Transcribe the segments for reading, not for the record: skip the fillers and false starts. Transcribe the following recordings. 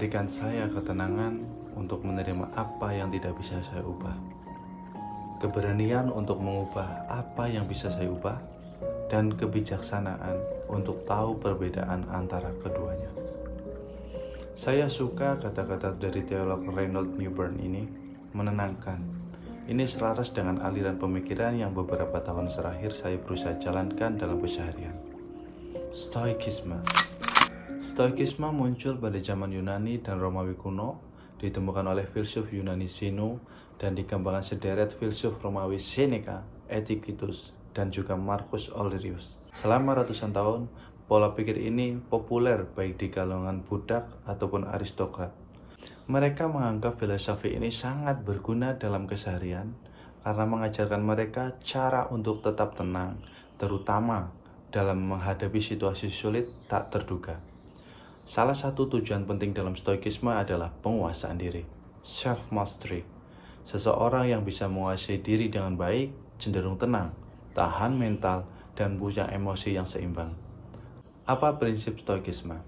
berikan saya ketenangan untuk menerima apa yang tidak bisa saya ubah, keberanian untuk mengubah apa yang bisa saya ubah, dan kebijaksanaan untuk tahu perbedaan antara keduanya. Saya suka kata-kata dari teolog Reinhold Newburn ini, menenangkan. Ini selaras dengan aliran pemikiran yang beberapa tahun terakhir saya berusaha jalankan dalam keseharian. Stoikisme. Stoikisme muncul pada zaman Yunani dan Romawi kuno, ditemukan oleh filsuf Yunani Zeno dan dikembangkan sederet filsuf Romawi Seneca, Epictetus, dan juga Marcus Aurelius. Selama ratusan tahun, pola pikir ini populer baik di kalangan budak ataupun aristokrat. Mereka menganggap filosofi ini sangat berguna dalam keseharian karena mengajarkan mereka cara untuk tetap tenang, terutama dalam menghadapi situasi sulit tak terduga. Salah satu tujuan penting dalam stoikisme adalah penguasaan diri, self-mastery. Seseorang yang bisa menguasai diri dengan baik, cenderung tenang, tahan mental, dan punya emosi yang seimbang. Apa prinsip stoikisme?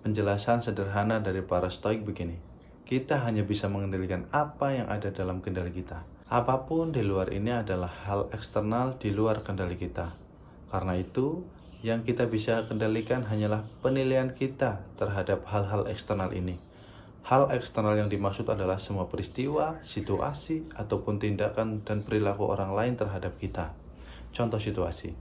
Penjelasan sederhana dari para stoik begini. Kita hanya bisa mengendalikan apa yang ada dalam kendali kita. Apapun di luar ini adalah hal eksternal di luar kendali kita. Karena itu, yang kita bisa kendalikan hanyalah penilaian kita terhadap hal-hal eksternal ini. Hal eksternal yang dimaksud adalah semua peristiwa, situasi, ataupun tindakan dan perilaku orang lain terhadap kita. Contoh situasi.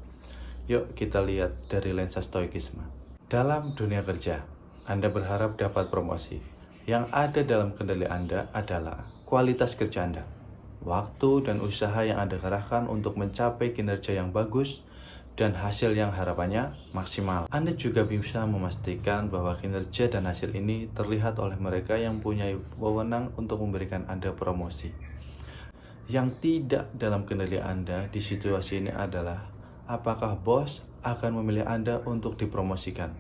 Yuk kita lihat dari lensa stoikisme. Dalam dunia kerja, Anda berharap dapat promosi. Yang ada dalam kendali Anda adalah kualitas kerja Anda, waktu dan usaha yang Anda kerahkan untuk mencapai kinerja yang bagus dan hasil yang harapannya maksimal. Anda juga bisa memastikan bahwa kinerja dan hasil ini terlihat oleh mereka yang punya wewenang untuk memberikan Anda promosi. Yang tidak dalam kendali Anda di situasi ini adalah apakah bos akan memilih Anda untuk dipromosikan.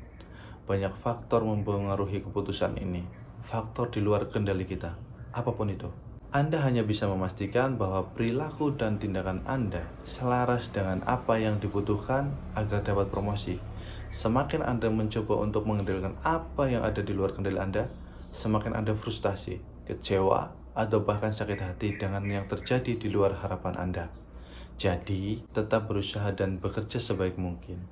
Banyak faktor mempengaruhi keputusan ini. Faktor di luar kendali kita, apapun itu. Anda hanya bisa memastikan bahwa perilaku dan tindakan Anda selaras dengan apa yang dibutuhkan agar dapat promosi. Semakin Anda mencoba untuk mengendalikan apa yang ada di luar kendali Anda, semakin Anda frustasi, kecewa, atau bahkan sakit hati dengan yang terjadi di luar harapan Anda. Jadi, tetap berusaha dan bekerja sebaik mungkin.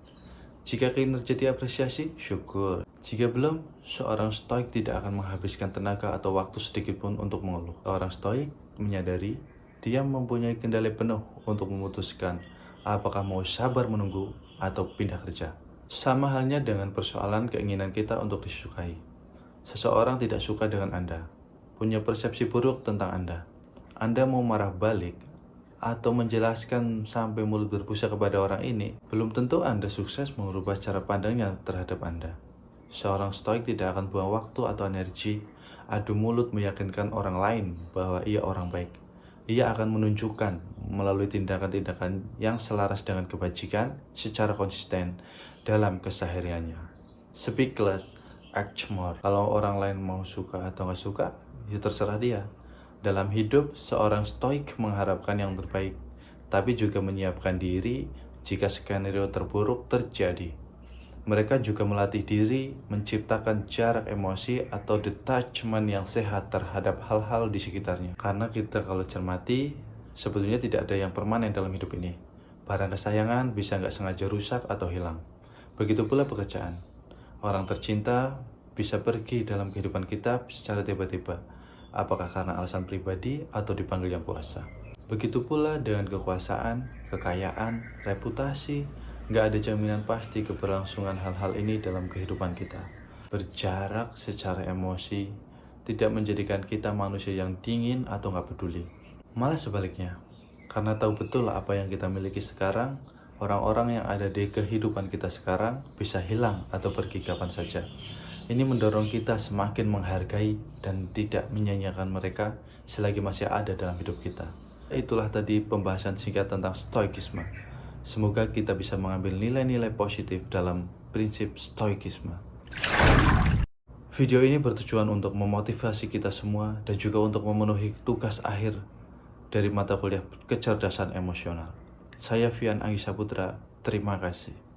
Jika kinerja diapresiasi, syukur. Jika belum, seorang stoik tidak akan menghabiskan tenaga atau waktu sedikit pun untuk mengeluh. Seorang stoik menyadari dia mempunyai kendali penuh untuk memutuskan apakah mau sabar menunggu atau pindah kerja. Sama halnya dengan persoalan keinginan kita untuk disukai. Seseorang tidak suka dengan Anda, punya persepsi buruk tentang Anda. Anda mau marah balik atau menjelaskan sampai mulut berbusa kepada orang ini, belum tentu Anda sukses mengubah cara pandangnya terhadap Anda. Seorang stoik tidak akan buang waktu atau energi adu mulut meyakinkan orang lain bahwa ia orang baik. Ia akan menunjukkan melalui tindakan-tindakan yang selaras dengan kebajikan secara konsisten dalam kesehariannya. Speak less, act more. Kalau orang lain mau suka atau nggak suka, ya terserah dia. Dalam hidup, seorang stoik mengharapkan yang terbaik, tapi juga menyiapkan diri jika skenario terburuk terjadi. Mereka juga melatih diri menciptakan jarak emosi atau detachment yang sehat terhadap hal-hal di sekitarnya. Karena kita kalau cermati, sebetulnya tidak ada yang permanen dalam hidup ini. Barang kesayangan bisa nggak sengaja rusak atau hilang. Begitu pula pekerjaan. Orang tercinta bisa pergi dalam kehidupan kita secara tiba-tiba. Apakah karena alasan pribadi atau dipanggil yang kuasa. Begitu pula dengan kekuasaan, kekayaan, reputasi. Nggak ada jaminan pasti keberlangsungan hal-hal ini dalam kehidupan kita. Berjarak secara emosi tidak menjadikan kita manusia yang dingin atau nggak peduli. Malah sebaliknya, karena tahu betul apa yang kita miliki sekarang, orang-orang yang ada di kehidupan kita sekarang bisa hilang atau pergi kapan saja. Ini mendorong kita semakin menghargai dan tidak menyanyiakan mereka selagi masih ada dalam hidup kita. Itulah tadi pembahasan singkat tentang stoikisme. Semoga kita bisa mengambil nilai-nilai positif dalam prinsip stoikisme. Video ini bertujuan untuk memotivasi kita semua dan juga untuk memenuhi tugas akhir dari mata kuliah kecerdasan emosional. Saya Fian Anggi Saputra, terima kasih.